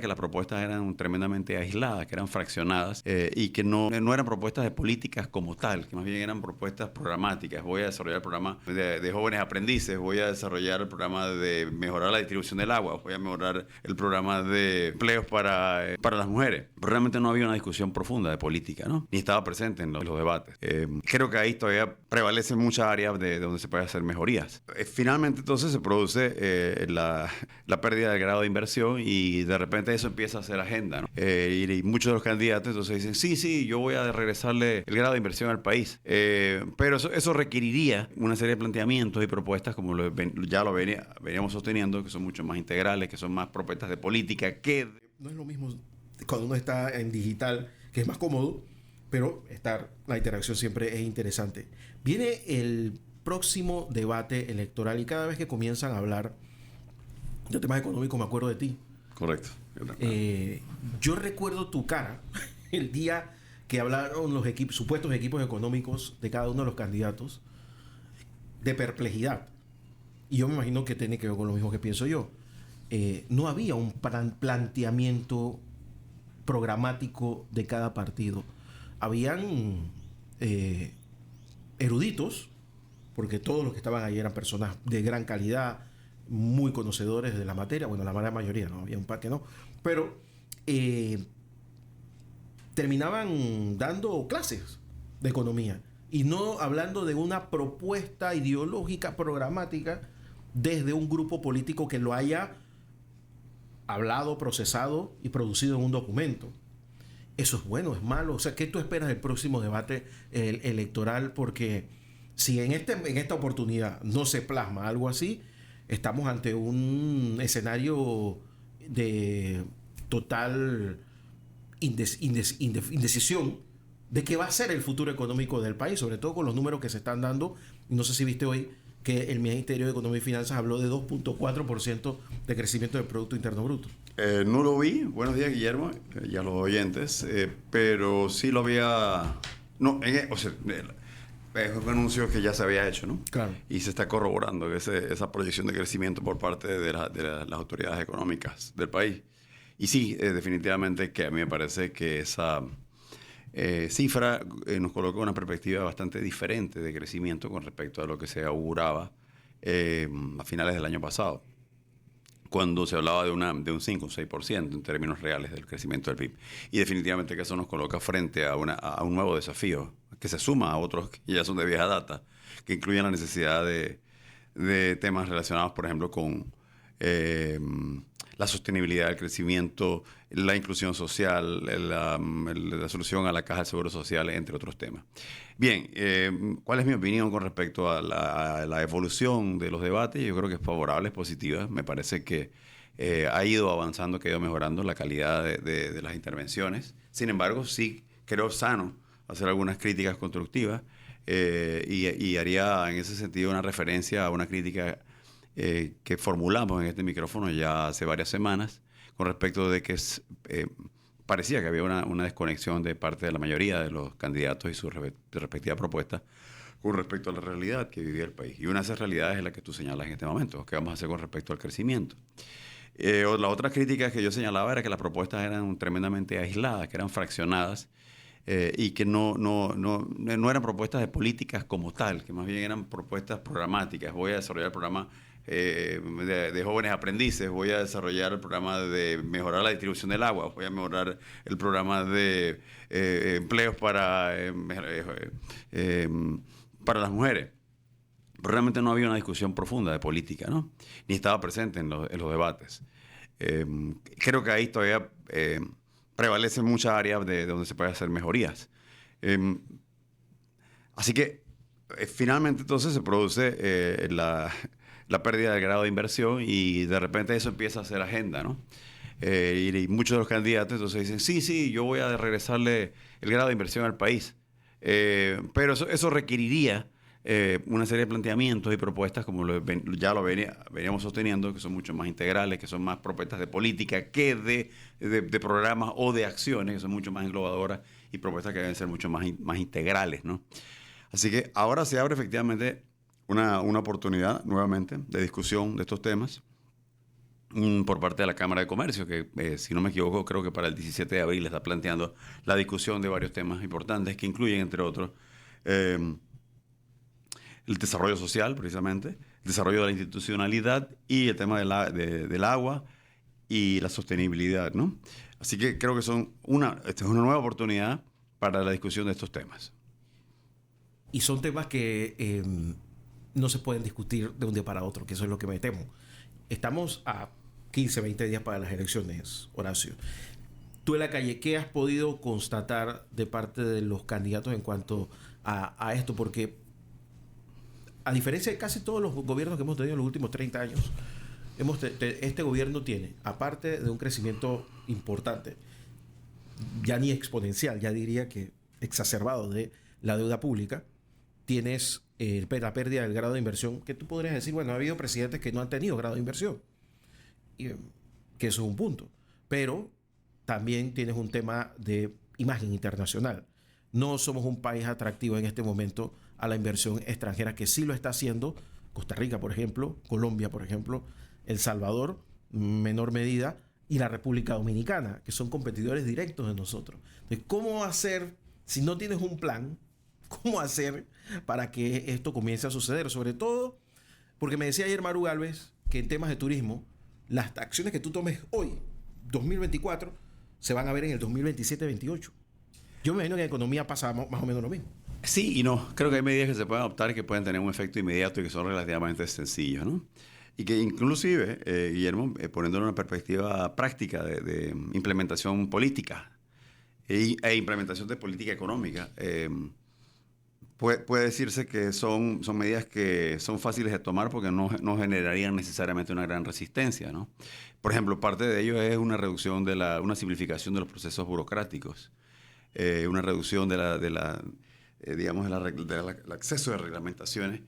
que las propuestas eran tremendamente aisladas, que eran fraccionadas y que no eran propuestas de políticas como tal, que más bien eran propuestas programáticas. Voy a desarrollar el programa de jóvenes aprendices, voy a desarrollar el programa de mejorar la distribución del agua, voy a mejorar el programa de empleos para las mujeres. Pero realmente no había una discusión profunda de política, ¿no? Ni estaba presente en los debates. Creo que ahí todavía prevalecen muchas áreas de donde se puede hacer mejorías. Finalmente entonces se produce la pérdida del grado de inversión y de repente eso empieza a ser agenda, ¿no? Y muchos de los candidatos entonces dicen, sí, yo voy a regresarle el grado de inversión al país. Pero eso requeriría una serie de planteamientos y propuestas como ya lo veníamos sosteniendo, que son mucho más integrales, que son más propuestas de política que... No es lo mismo cuando uno está en digital, que es más cómodo, pero la interacción siempre es interesante. Viene el próximo debate electoral y cada vez que comienzan a hablar de temas económicos me acuerdo de ti. Correcto. Yo recuerdo tu cara el día que hablaron los supuestos equipos económicos de cada uno de los candidatos, de perplejidad. Y yo me imagino que tiene que ver con lo mismo que pienso yo. No había un planteamiento programático de cada partido. Habían eruditos, porque todos los que estaban ahí eran personas de gran calidad, muy conocedores de la materia. Bueno, la gran mayoría, no había un par que no, pero terminaban dando clases de economía y no hablando de una propuesta ideológica programática desde un grupo político que lo haya hablado, procesado y producido en un documento. ¿Eso es bueno, es malo? O sea, ¿qué tú esperas del próximo debate electoral? Porque si en esta oportunidad no se plasma algo así, estamos ante un escenario de total indecisión de qué va a ser el futuro económico del país, sobre todo con los números que se están dando. No sé si viste hoy que el Ministerio de Economía y Finanzas habló de 2.4% de crecimiento del Producto Interno Bruto. No lo vi. Buenos días, Guillermo, y a los oyentes, pero sí lo había... No, o sea, es un anuncio que ya se había hecho, ¿no? Claro. Y se está corroborando esa proyección de crecimiento por parte de las autoridades económicas del país. Y sí, definitivamente que a mí me parece que esa cifra nos coloca una perspectiva bastante diferente de crecimiento con respecto a lo que se auguraba a finales del año pasado, cuando se hablaba de un 5 o 6% en términos reales del crecimiento del PIB. Y definitivamente que eso nos coloca frente a un nuevo desafío, que se suma a otros que ya son de vieja data, que incluyen la necesidad de temas relacionados, por ejemplo, con la sostenibilidad del crecimiento, la inclusión social, la solución a la caja del seguro social, entre otros temas. Bien, ¿cuál es mi opinión con respecto a la evolución de los debates? Yo creo que es favorable, es positiva. Me parece que ha ido avanzando, que ha ido mejorando la calidad de las intervenciones. Sin embargo, sí creo sano hacer algunas críticas constructivas y haría en ese sentido una referencia a una crítica que formulamos en este micrófono ya hace varias semanas con respecto de que parecía que había una desconexión de parte de la mayoría de los candidatos y sus respectivas propuestas con respecto a la realidad que vivía el país. Y una de esas realidades es la que tú señalas en este momento. ¿Qué vamos a hacer con respecto al crecimiento? La otra crítica que yo señalaba era que las propuestas eran tremendamente aisladas, que eran fraccionadas y que no eran propuestas de políticas como tal, que más bien eran propuestas programáticas. Voy a desarrollar el programa de jóvenes aprendices, voy a desarrollar el programa de mejorar la distribución del agua, voy a mejorar el programa de empleos para las mujeres. Pero realmente no había una discusión profunda de política, ¿no? Ni estaba presente en los debates. Creo que ahí todavía prevalecen muchas áreas de donde se puede hacer mejorías. Así que finalmente entonces se produce la pérdida del grado de inversión y de repente eso empieza a ser agenda, ¿no? Y muchos de los candidatos entonces dicen, sí, yo voy a regresarle el grado de inversión al país. Pero eso requeriría una serie de planteamientos y propuestas como ya lo veníamos sosteniendo, que son mucho más integrales, que son más propuestas de política que de programas o de acciones, que son mucho más englobadoras y propuestas que deben ser mucho más integrales, ¿no? Así que ahora se abre efectivamente una oportunidad nuevamente de discusión de estos temas. por parte de la Cámara de Comercio, que si no me equivoco, creo que para el 17 de abril está planteando la discusión de varios temas importantes que incluyen, entre otros, eh, el desarrollo social, precisamente, el desarrollo de la institucionalidad y el tema del agua y la sostenibilidad, ¿no? Así que creo que esta es una nueva oportunidad para la discusión de estos temas. Y son temas que no se pueden discutir de un día para otro, que eso es lo que me temo. Estamos a 15, 20 días para las elecciones, Horacio. Tú en la calle, ¿qué has podido constatar de parte de los candidatos en cuanto a esto? Porque a diferencia de casi todos los gobiernos que hemos tenido en los últimos 30 años, este gobierno tiene, aparte de un crecimiento importante, ya ni exponencial, ya diría que exacerbado de la deuda pública, tienes la pérdida del grado de inversión, que tú podrías decir, bueno, ha habido presidentes que no han tenido grado de inversión, y, que eso es un punto, pero también tienes un tema de imagen internacional. No somos un país atractivo en este momento a la inversión extranjera, que sí lo está haciendo Costa Rica, por ejemplo, Colombia, por ejemplo, El Salvador, menor medida, y la República Dominicana, que son competidores directos de nosotros. Entonces, ¿cómo hacer, si no tienes un plan, cómo hacer para que esto comience a suceder? Sobre todo, porque me decía ayer Maru Gálvez que en temas de turismo, las acciones que tú tomes hoy, 2024, se van a ver en el 2027-28. Yo me imagino que en economía pasa más o menos lo mismo. Sí y no. Creo que hay medidas que se pueden adoptar y que pueden tener un efecto inmediato y que son relativamente sencillos, ¿no? Y que inclusive, Guillermo, poniéndolo en una perspectiva práctica de implementación política e implementación de política económica, puede decirse que son medidas que son fáciles de tomar porque no generarían necesariamente una gran resistencia, ¿no? Por ejemplo, parte de ello es una reducción una simplificación de los procesos burocráticos, una reducción digamos, del acceso de reglamentaciones,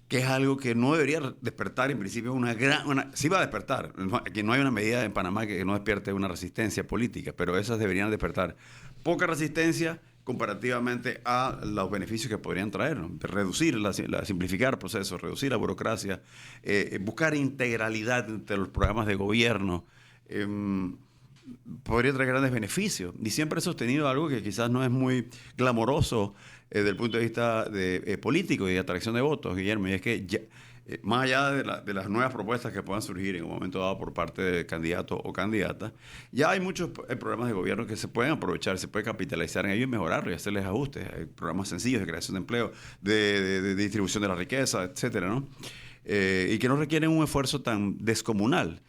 que es algo que no debería despertar en principio sí va a despertar, que no hay una medida en Panamá que no despierte una resistencia política, pero esas deberían despertar poca resistencia comparativamente a los beneficios que podrían traer, ¿no? Reducir, simplificar procesos, reducir la burocracia, buscar integralidad entre los programas de gobierno, podría traer grandes beneficios. Y siempre he sostenido algo que quizás no es muy glamoroso desde el punto de vista político y de atracción de votos, Guillermo, y es que más allá de las nuevas propuestas que puedan surgir en un momento dado por parte de candidato o candidata, ya hay muchos programas de gobierno que se pueden aprovechar, se puede capitalizar en ellos y mejorarlos y hacerles ajustes. Hay programas sencillos de creación de empleo, de distribución de la riqueza, etcétera, ¿no? Y que no requieren un esfuerzo tan descomunal.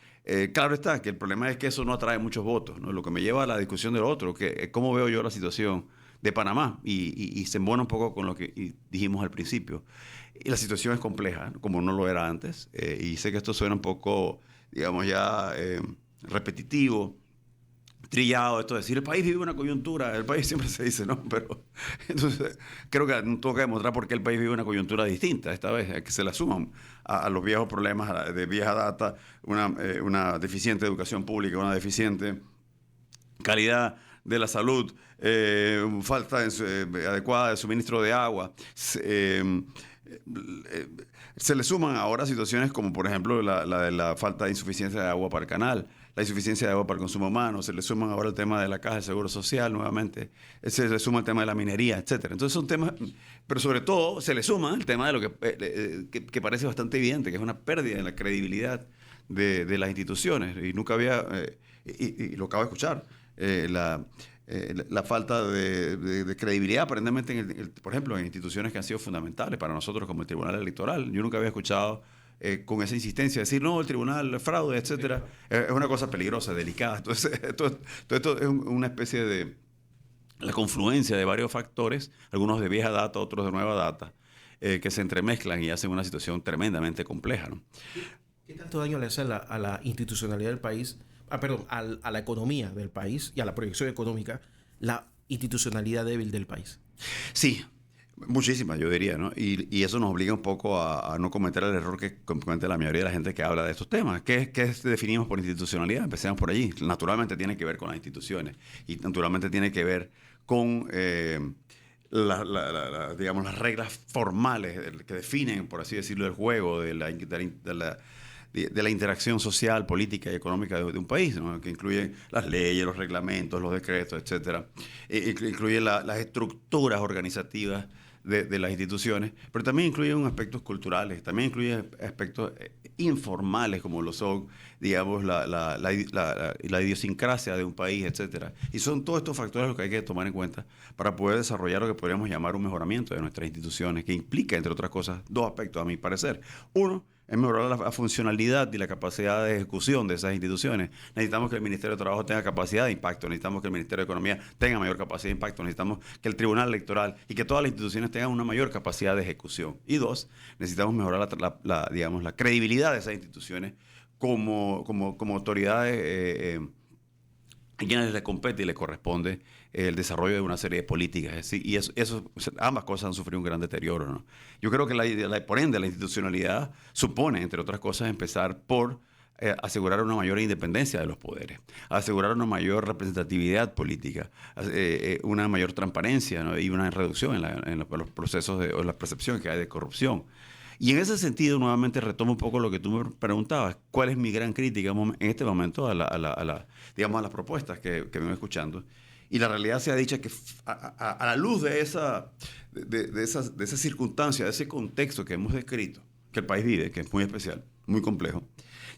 Claro está que el problema es que eso no atrae muchos votos, ¿no? Lo que me lleva a la discusión del otro, que cómo veo yo la situación de Panamá y se embona un poco con lo que dijimos al principio. Y la situación es compleja, ¿no? Como no lo era antes, y sé que esto suena un poco, digamos, ya repetitivo, trillado, esto de decir, el país vive una coyuntura, el país siempre se dice, ¿no? Pero entonces creo que tengo que demostrar por qué el país vive una coyuntura distinta esta vez, que se le suman a los viejos problemas de vieja data, una deficiente educación pública, una deficiente calidad de la salud, falta adecuada de suministro de agua. Se le suman ahora situaciones como, por ejemplo, la de la falta de insuficiencia de agua para el canal, la insuficiencia de agua para el consumo humano, se le suman ahora el tema de la caja de seguro social nuevamente, se le suma el tema de la minería, etcétera. Entonces son temas, pero sobre todo se le suma el tema de lo que parece bastante evidente, que es una pérdida en la credibilidad de las instituciones. Y nunca había, y lo acabo de escuchar, la falta de credibilidad aparentemente, por ejemplo, en instituciones que han sido fundamentales para nosotros como el Tribunal Electoral. Yo nunca había escuchado con esa insistencia decir, no, el tribunal es fraude, etcétera. Es una cosa peligrosa, delicada. Entonces, todo esto es una especie de la confluencia de varios factores, algunos de vieja data, otros de nueva data, que se entremezclan y hacen una situación tremendamente compleja, ¿no? ¿Qué tanto daño le hace a la institucionalidad del país? Perdón, a la economía del país y a la proyección económica, la institucionalidad débil del país. Sí, muchísimas, yo diría, ¿no? Y eso nos obliga un poco a no cometer el error que comete la mayoría de la gente que habla de estos temas. ¿Qué definimos por institucionalidad? Empecemos por allí. Naturalmente tiene que ver con las instituciones y naturalmente tiene que ver con digamos, las reglas formales que definen, por así decirlo, el juego, de la de la interacción social, política y económica de un país, ¿no? Que incluye las leyes, los reglamentos, los decretos, etcétera. Incluye las estructuras organizativas de las instituciones, pero también incluye aspectos culturales, también incluye aspectos informales como lo son, digamos, la idiosincrasia de un país, etcétera. Y son todos estos factores los que hay que tomar en cuenta para poder desarrollar lo que podríamos llamar un mejoramiento de nuestras instituciones, que implica, entre otras cosas, dos aspectos, a mi parecer. Uno, es mejorar la funcionalidad y la capacidad de ejecución de esas instituciones. Necesitamos que el Ministerio de Trabajo tenga capacidad de impacto, necesitamos que el Ministerio de Economía tenga mayor capacidad de impacto, necesitamos que el Tribunal Electoral y que todas las instituciones tengan una mayor capacidad de ejecución. Y dos, necesitamos mejorar digamos, la credibilidad de esas instituciones como autoridades a quienes les compete y les corresponde el desarrollo de una serie de políticas. ¿Sí? Y ambas cosas han sufrido un gran deterioro, ¿no? Yo creo que por ende la institucionalidad supone, entre otras cosas, empezar por asegurar una mayor independencia de los poderes, asegurar una mayor representatividad política, una mayor transparencia, ¿no? Y una reducción en los procesos o la percepción que hay de corrupción. Y en ese sentido, nuevamente retomo un poco lo que tú me preguntabas. ¿Cuál es mi gran crítica en este momento a las propuestas que vengo escuchando? Y la realidad sea dicha que a la luz de esa circunstancia, de ese contexto que hemos descrito, que el país vive, que es muy especial, muy complejo,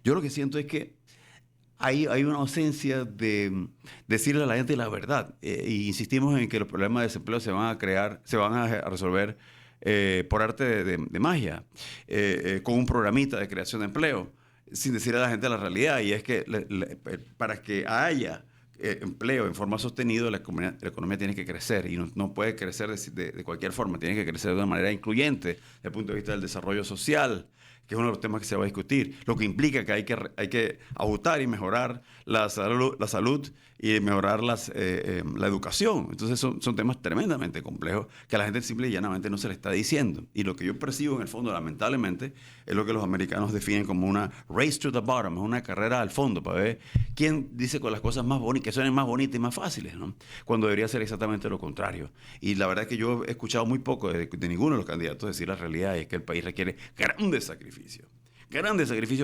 yo lo que siento es que hay una ausencia de decirle a la gente la verdad. Y insistimos en que los problemas de desempleo se van a resolver por arte de magia, con un programita de creación de empleo, sin decir a la gente la realidad, y es que para que haya empleo en forma sostenida, la economía tiene que crecer, y no puede crecer de cualquier forma, tiene que crecer de una manera incluyente desde el punto de vista del desarrollo social, que es uno de los temas que se va a discutir, lo que implica que hay que ajustar y mejorar la salud y mejorar la educación. Entonces son temas tremendamente complejos que a la gente simple y llanamente no se le está diciendo. Y lo que yo percibo en el fondo, lamentablemente, es lo que los americanos definen como una race to the bottom, es una carrera al fondo para ver quién dice con las cosas más bonitas, que suenen más bonitas y más fáciles, ¿no? Cuando debería ser exactamente lo contrario. Y la verdad es que yo he escuchado muy poco de ninguno de los candidatos decir la realidad, y es que el país requiere grandes sacrificios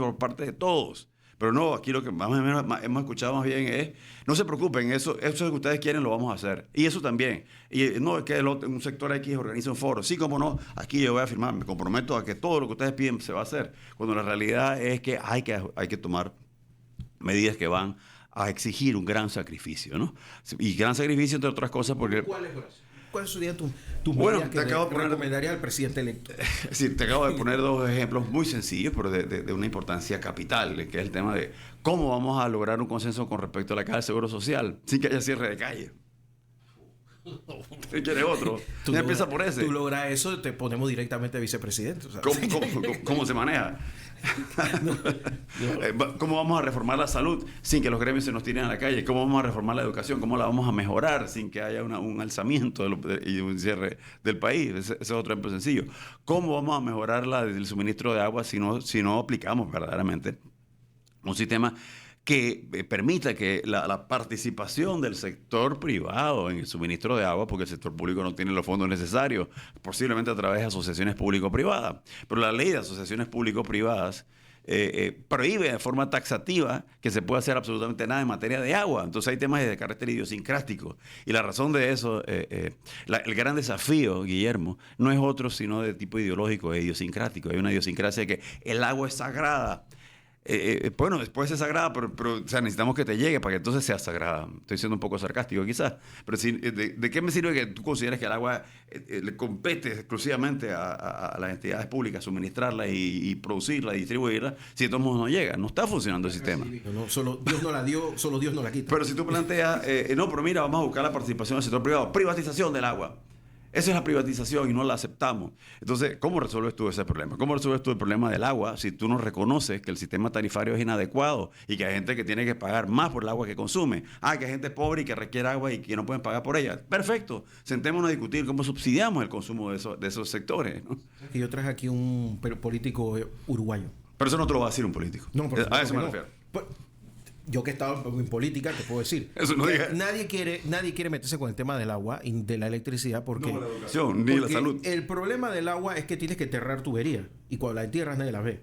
por parte de todos. Pero no, aquí lo que más o menos hemos escuchado más bien es, no se preocupen, eso que ustedes quieren lo vamos a hacer. Y eso también. Y no es que un sector X organiza un foro. Sí, como no, aquí yo voy a firmar, me comprometo a que todo lo que ustedes piden se va a hacer. Cuando la realidad es que hay que tomar medidas que van a exigir un gran sacrificio, ¿no? Y gran sacrificio, entre otras cosas, porque... ¿Cuáles serían tus medidas que recomendarías al presidente electo? Sí, te acabo de poner dos ejemplos muy sencillos, pero de una importancia capital, que es el tema de cómo vamos a lograr un consenso con respecto a la caja de seguro social sin que haya cierre de calle. ¿Quién quiere otro? Empieza por ese. Tú logras eso, te ponemos directamente a vicepresidente. O sea, ¿Cómo se maneja? ¿Cómo vamos a reformar la salud sin que los gremios se nos tiren a la calle? ¿Cómo vamos a reformar la educación? ¿Cómo la vamos a mejorar sin que haya un alzamiento y un cierre del país? Ese es otro ejemplo sencillo. ¿Cómo vamos a mejorar el suministro de agua si no aplicamos verdaderamente un sistema que permita que la participación del sector privado en el suministro de agua, porque el sector público no tiene los fondos necesarios, posiblemente a través de asociaciones público-privadas? Pero la ley de asociaciones público-privadas prohíbe de forma taxativa que se pueda hacer absolutamente nada en materia de agua. Entonces hay temas de carácter idiosincrático. Y la razón de eso, el gran desafío, Guillermo, no es otro sino de tipo ideológico e idiosincrático. Hay una idiosincrasia de que el agua es sagrada. Bueno, después es sagrada, pero o sea, necesitamos que te llegue para que entonces sea sagrada. Estoy siendo un poco sarcástico quizás, pero ¿de qué me sirve que tú consideres que el agua le compete exclusivamente a las entidades públicas suministrarla y producirla y distribuirla si de todos modos no llega? No está funcionando el sistema. No, solo Dios no la dio, solo Dios no la quita. Pero si tú planteas, no, pero mira, vamos a buscar la participación del sector privado, privatización del agua. Esa es la privatización y no la aceptamos. Entonces, ¿cómo resuelves tú ese problema? ¿Cómo resuelves tú el problema del agua si tú no reconoces que el sistema tarifario es inadecuado y que hay gente que tiene que pagar más por el agua que consume? Que hay gente pobre y que requiere agua y que no pueden pagar por ella. Perfecto. Sentémonos a discutir cómo subsidiamos el consumo de esos sectores, ¿no? Yo traje aquí un político uruguayo. Pero eso no te lo va a decir un político. No, a eso me refiero. Yo que he estado en política, te puedo decir. Eso no diga. Nadie quiere meterse con el tema del agua y de la electricidad porque... No, la educación, ni la salud. El problema del agua es que tienes que enterrar tuberías. Y cuando la entierras nadie la ve.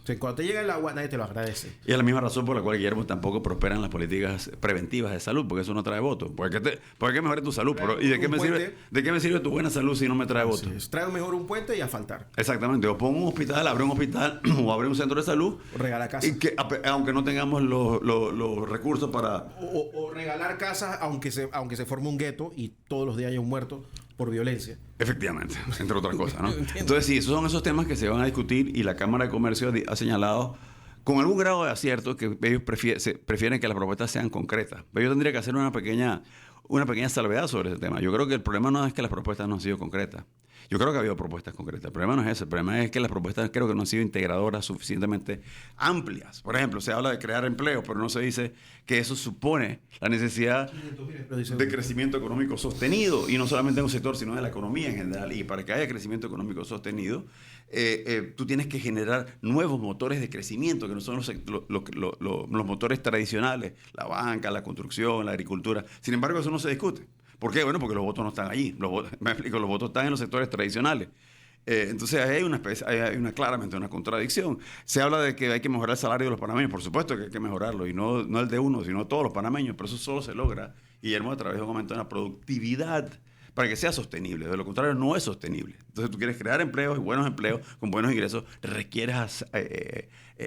O sea, cuando te llega el agua, nadie te lo agradece. Y es la misma razón por la cual, Guillermo, tampoco prosperan las políticas preventivas de salud, porque eso no trae votos. ¿Por qué mejorar tu salud? Claro, ¿Y de qué me sirve tu buena salud si no me trae votos? Trae mejor un puente y asfaltar. Exactamente. O pongo un hospital, abre un hospital o abre un centro de salud. O regalar casas. Y que, aunque no tengamos los recursos para... O regalar casas aunque se forme un gueto y todos los días haya un muerto por violencia. Efectivamente, entre otras cosas, ¿no? Entonces, sí, esos son esos temas que se van a discutir y la Cámara de Comercio ha señalado con algún grado de acierto que ellos prefieren que las propuestas sean concretas. Pero yo tendría que hacer una pequeña salvedad sobre ese tema. Yo creo que el problema no es que las propuestas no han sido concretas. Yo creo que ha habido propuestas concretas. El problema no es ese. El problema es que las propuestas creo que no han sido integradoras suficientemente amplias. Por ejemplo, se habla de crear empleo, pero no se dice que eso supone la necesidad de crecimiento económico sostenido. Y no solamente en un sector, sino de la economía en general. Y para que haya crecimiento económico sostenido, tú tienes que generar nuevos motores de crecimiento, que no son los motores tradicionales. La banca, la construcción, la agricultura. Sin embargo, eso no se discute. ¿Por qué? Bueno, porque los votos no están allí. Me explico, los votos están en los sectores tradicionales. Entonces hay claramente una contradicción. Se habla de que hay que mejorar el salario de los panameños. Por supuesto que hay que mejorarlo, y no el de uno, sino todos los panameños. Pero eso solo se logra, Guillermo, a través de un aumento en la productividad para que sea sostenible. De lo contrario, no es sostenible. Entonces tú quieres crear empleos y buenos empleos con buenos ingresos, requieres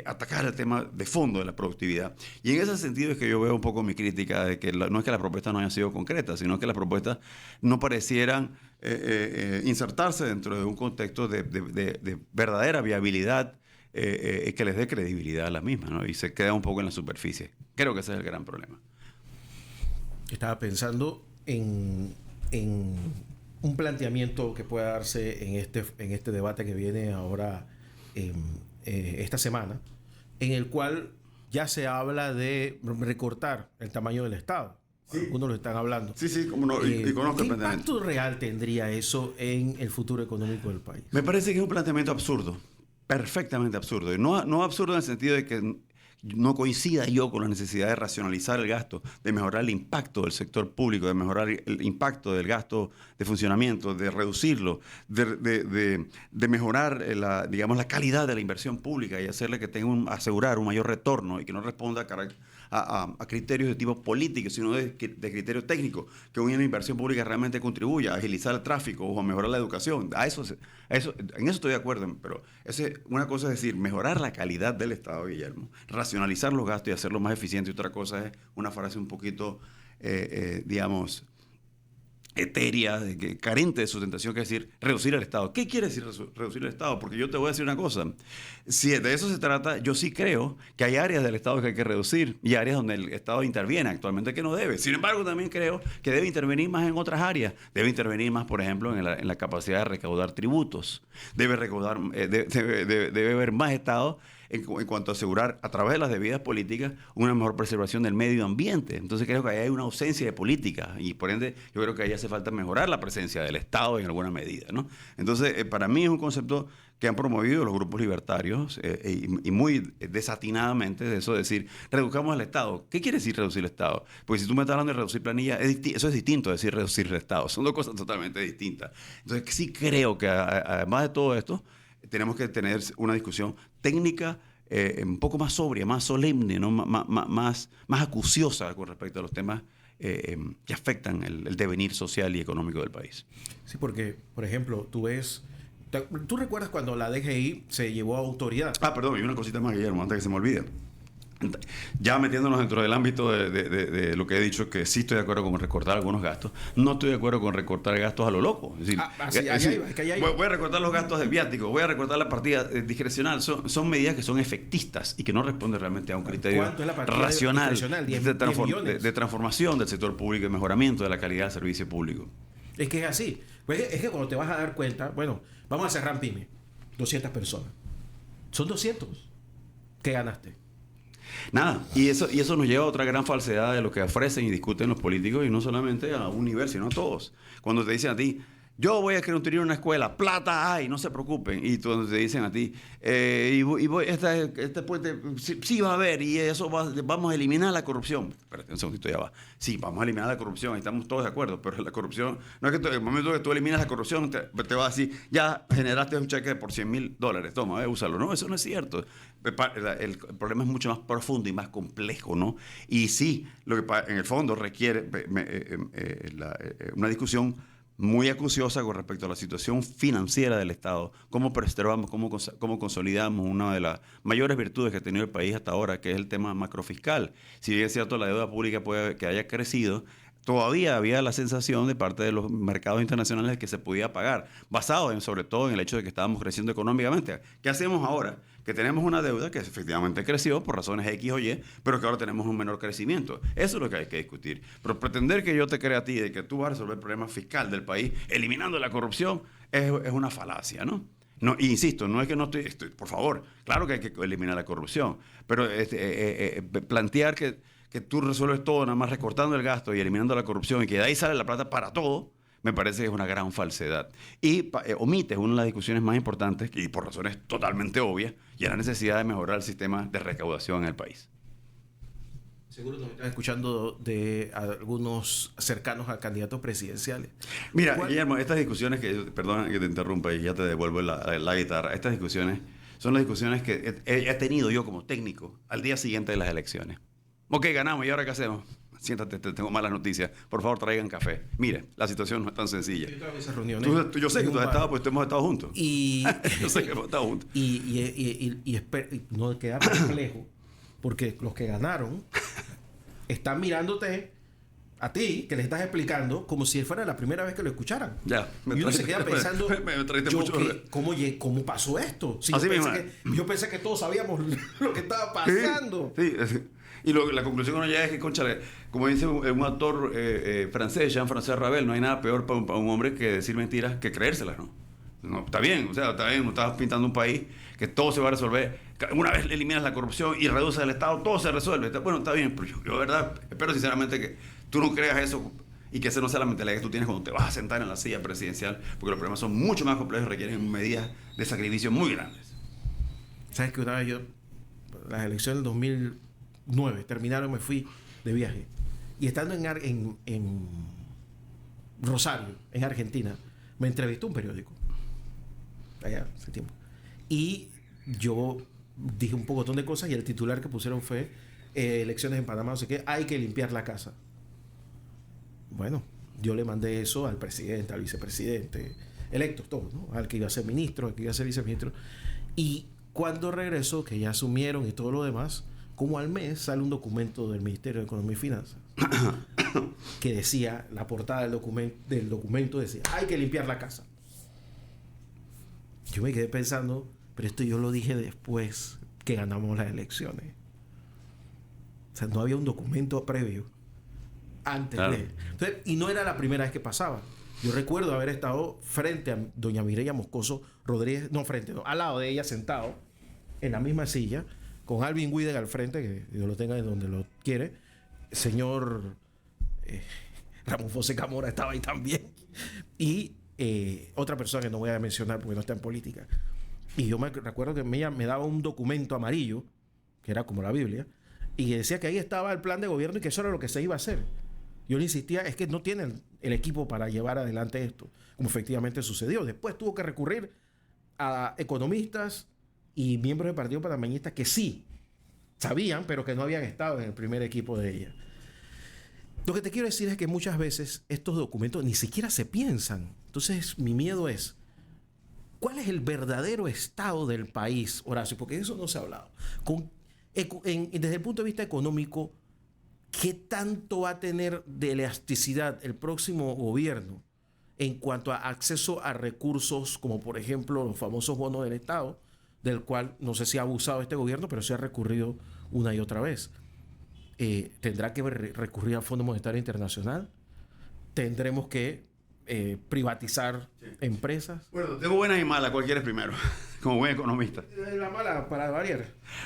atacar el tema de fondo de la productividad. Y en ese sentido es que yo veo un poco mi crítica de que no es que las propuestas no hayan sido concretas, sino que las propuestas no parecieran insertarse dentro de un contexto de verdadera viabilidad que les dé credibilidad a las mismas, ¿no? Y se queda un poco en la superficie. Creo que ese es el gran problema. Estaba pensando en un planteamiento que pueda darse en este debate que viene ahora esta semana, en el cual ya se habla de recortar el tamaño del Estado. Sí. Algunos lo están hablando. Sí, como no. Y conozco ¿Qué impacto real tendría eso en el futuro económico del país? Me parece que es un planteamiento absurdo, perfectamente absurdo. Y no absurdo en el sentido de que no coincida yo con la necesidad de racionalizar el gasto, de mejorar el impacto del sector público, de mejorar el impacto del gasto de funcionamiento, de reducirlo, de mejorar la calidad de la inversión pública y hacerle que asegurar un mayor retorno y que no responda a criterios de tipo político, sino de criterio técnico, que una inversión pública realmente contribuya a agilizar el tráfico o a mejorar la educación. En eso estoy de acuerdo, pero una cosa es decir, mejorar la calidad del Estado, Guillermo, racionalizar los gastos y hacerlo más eficiente, y otra cosa es una frase un poquito, digamos, etérea, carente de sustentación, que es decir, reducir el Estado. ¿Qué quiere decir reducir el Estado? Porque yo te voy a decir una cosa. Si de eso se trata, yo sí creo que hay áreas del Estado que hay que reducir y áreas donde el Estado interviene actualmente que no debe. Sin embargo, también creo que debe intervenir más en otras áreas. Debe intervenir más, por ejemplo, en la capacidad de recaudar tributos. Debe haber más Estado en cuanto a asegurar, a través de las debidas políticas, una mejor preservación del medio ambiente. Entonces creo que ahí hay una ausencia de política y por ende yo creo que ahí hace falta mejorar la presencia del Estado en alguna medida, ¿no? Entonces para mí es un concepto que han promovido los grupos libertarios y muy desatinadamente, de eso de decir, reduzcamos el Estado. ¿Qué quiere decir reducir el Estado? Porque si tú me estás hablando de reducir planilla, eso es distinto a decir reducir el Estado. Son dos cosas totalmente distintas. Entonces sí creo que además de todo esto, tenemos que tener una discusión técnica un poco más sobria, más solemne, ¿no? más acuciosa con respecto a los temas que afectan el devenir social y económico del país. Sí, porque, por ejemplo, ¿tú recuerdas cuando la DGI se llevó a autoridad? Perdón, y una cosita más, Guillermo, antes que se me olvide. Ya metiéndonos dentro del ámbito de lo que he dicho, que sí estoy de acuerdo con recortar algunos gastos, no estoy de acuerdo con recortar gastos a lo loco. Es decir, voy a recortar los gastos de viáticos, voy a recortar la partida discrecional. Son medidas que son efectistas y que no responden realmente a un criterio racional de transformación del sector público y mejoramiento de la calidad del servicio público. Es que es así. Pues es que cuando te vas a dar cuenta, bueno, vamos a cerrar PYME, 200 personas. Son 200. ¿Qué ganaste? Nada, y eso nos lleva a otra gran falsedad de lo que ofrecen y discuten los políticos, y no solamente a un nivel, sino a todos. Cuando te dicen a ti, yo voy a construir una escuela, plata hay, no se preocupen. Y te dicen a ti, este puente sí va a haber, y eso vamos a eliminar la corrupción. Espérate un segundito, ya va. Sí, vamos a eliminar la corrupción, estamos todos de acuerdo, pero la corrupción, no es que en el momento que tú eliminas la corrupción, te va a decir, ya generaste un cheque por $100,000, toma, úsalo. No, eso no es cierto. El problema es mucho más profundo y más complejo, ¿no? Y sí, lo que en el fondo requiere una discusión muy acuciosa con respecto a la situación financiera del Estado, cómo preservamos, cómo consolidamos una de las mayores virtudes que ha tenido el país hasta ahora, que es el tema macrofiscal. Si bien es cierto la deuda pública puede que haya crecido, todavía había la sensación de parte de los mercados internacionales de que se podía pagar, basado sobre todo en el hecho de que estábamos creciendo económicamente. ¿Qué hacemos ahora? Que tenemos una deuda que efectivamente creció por razones X o Y, pero que ahora tenemos un menor crecimiento. Eso es lo que hay que discutir. Pero pretender que yo te crea a ti de que tú vas a resolver el problema fiscal del país eliminando la corrupción es una falacia, ¿no? No, insisto, no es que no estoy, por favor, claro que hay que eliminar la corrupción, pero plantear que tú resuelves todo nada más recortando el gasto y eliminando la corrupción y que de ahí sale la plata para todo, me parece que es una gran falsedad. Y omites una de las discusiones más importantes, y por razones totalmente obvias, y es la necesidad de mejorar el sistema de recaudación en el país. Seguro nos están escuchando de algunos cercanos a candidatos presidenciales. Mira, Guillermo, estas discusiones perdona que te interrumpa y ya te devuelvo la guitarra, estas discusiones son las discusiones que he tenido yo como técnico al día siguiente de las elecciones. Ok, ganamos, ¿y ahora qué hacemos? Siéntate, tengo malas noticias. Por favor, traigan café. Mire, la situación no es tan sencilla. Yo estaba en esas reuniones. Yo sé que tú has estado, pues hemos estado juntos. Yo sé que hemos estado juntos. Y no queda complejo, porque los que ganaron están mirándote a ti, que le estás explicando, como si fuera la primera vez que lo escucharan. Ya. Y uno se queda pensando, ¿cómo pasó esto? Si yo pensé que todos sabíamos lo que estaba pasando. Sí. Y la conclusión que uno llega es que, conchale, como dice un actor francés, Jean-François Ravel, no hay nada peor para un hombre que decir mentiras que creérselas, ¿no? No, está bien, uno está pintando un país que todo se va a resolver. Una vez eliminas la corrupción y reduces el Estado, todo se resuelve. Bueno, está bien, pero yo de verdad espero sinceramente que tú no creas eso y que esa no sea la mentalidad que tú tienes cuando te vas a sentar en la silla presidencial, porque los problemas son mucho más complejos y requieren medidas de sacrificio muy grandes. ¿Sabes que una vez las elecciones del 2009 terminaron, me fui de viaje, y estando en Rosario, en Argentina, me entrevistó un periódico allá hace tiempo, y yo dije un pocotón de cosas, y el titular que pusieron fue elecciones en Panamá, no sé qué, hay que limpiar la casa. Bueno, yo le mandé eso al presidente, al vicepresidente, electos todos, ¿no? Al que iba a ser ministro, al que iba a ser viceministro, y cuando regresó, que ya asumieron y todo lo demás, como al mes sale un documento del Ministerio de Economía y Finanzas que decía, la portada del documento decía, hay que limpiar la casa. Yo me quedé pensando, pero esto yo lo dije después que ganamos las elecciones. O sea, no había un documento previo antes de... Entonces, y no era la primera vez que pasaba. Yo recuerdo haber estado frente a doña Mireya Moscoso Rodríguez, al lado de ella, sentado en la misma silla, con Alvin Widen al frente, que Dios lo tenga de donde lo quiere. El señor Ramón Fonseca Mora estaba ahí también. Y otra persona que no voy a mencionar porque no está en política. Y yo me recuerdo que ella me daba un documento amarillo, que era como la Biblia, y decía que ahí estaba el plan de gobierno y que eso era lo que se iba a hacer. Yo le insistía, es que no tienen el equipo para llevar adelante esto, como efectivamente sucedió. Después tuvo que recurrir a economistas y miembros del Partido Panameñista que sí sabían, pero que no habían estado en el primer equipo de ella. Lo que te quiero decir es que muchas veces estos documentos ni siquiera se piensan. Entonces, mi miedo es, ¿cuál es el verdadero estado del país, Horacio? Porque de eso no se ha hablado. Desde el punto de vista económico, ¿qué tanto va a tener de elasticidad el próximo gobierno en cuanto a acceso a recursos, como por ejemplo los famosos bonos del Estado, del cual no sé si ha abusado este gobierno, pero sí ha recurrido una y otra vez? ¿Tendrá que recurrir al Fondo Monetario Internacional? ¿Tendremos que privatizar empresas? Bueno, tengo buenas y malas. ¿Cuál quieres primero? Como buen economista. La mala, para variar.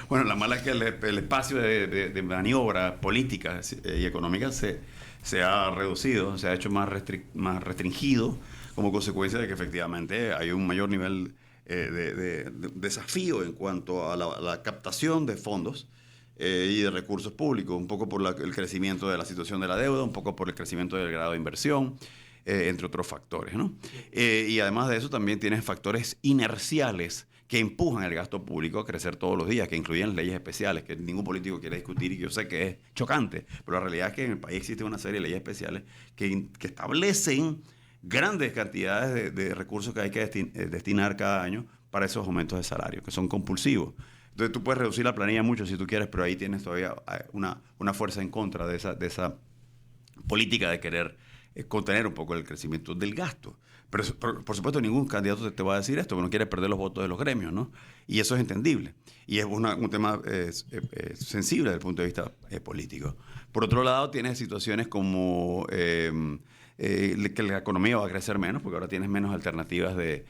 Bueno, la mala es que el espacio de maniobra política y económica se ha reducido, se ha hecho más restringido como consecuencia de que efectivamente hay un mayor nivel de desafío en cuanto a la captación de fondos y de recursos públicos, un poco por el crecimiento de la situación de la deuda, un poco por el crecimiento del grado de inversión, entre otros factores, ¿no? Y además de eso también tienes factores inerciales que empujan el gasto público a crecer todos los días, que incluyen leyes especiales, que ningún político quiere discutir y que yo sé que es chocante, pero la realidad es que en el país existe una serie de leyes especiales que establecen grandes cantidades de recursos que hay que destinar cada año para esos aumentos de salario, que son compulsivos. Entonces tú puedes reducir la planilla mucho si tú quieres, pero ahí tienes todavía una fuerza en contra de esa política de querer contener un poco el crecimiento del gasto. Pero por supuesto ningún candidato te va a decir esto, porque no quiere perder los votos de los gremios, ¿no? Y eso es entendible. Y es un tema sensible desde el punto de vista político. Por otro lado, tienes situaciones como que la economía va a crecer menos, porque ahora tienes menos alternativas de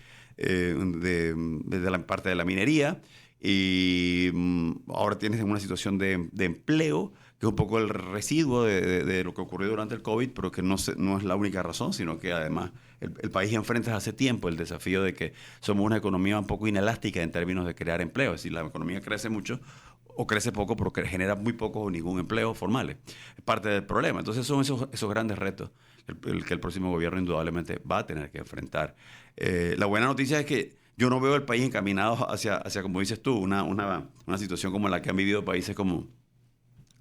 la parte de la minería. Y ahora tienes una situación de empleo, que es un poco el residuo de lo que ocurrió durante el COVID, pero que no es la única razón, sino que además el país enfrenta hace tiempo el desafío de que somos una economía un poco inelástica en términos de crear empleo. Es decir, la economía crece mucho o crece poco, pero que genera muy poco o ningún empleo formales. Es parte del problema. Entonces son esos grandes retos que el próximo gobierno indudablemente va a tener que enfrentar. La buena noticia es que yo no veo el país encaminado hacia como dices tú, una situación como la que han vivido países como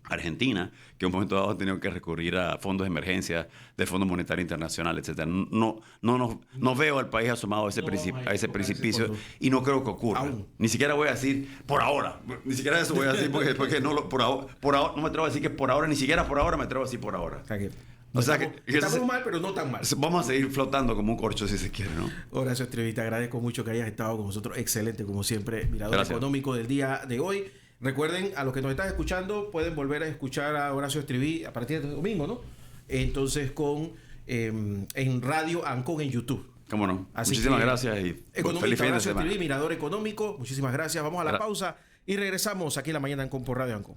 Argentina, que en un momento dado han tenido que recurrir a fondos de emergencia del Fondo Monetario Internacional, etc. No veo al país asomado a ese precipicio y no creo que ocurra. Aún. Ni siquiera voy a decir por ahora. Ni siquiera eso voy a decir porque por ahora no me atrevo a decir que por ahora, ni siquiera por ahora me atrevo a decir por ahora. O sea que estamos mal, pero no tan mal. Vamos a seguir flotando como un corcho si se quiere, ¿no? Horacio Estevi, te agradezco mucho que hayas estado con nosotros. Excelente, como siempre, mirador económico del día de hoy. Recuerden, a los que nos están escuchando, pueden volver a escuchar a Horacio Estevi a partir de este domingo, ¿no? Entonces, en Radio Ancon en YouTube. ¿Cómo no? Muchísimas gracias y feliz fin de semana. Mirador económico, muchísimas gracias. Vamos a la pausa y regresamos aquí en la mañana Ancon por Radio Ancon.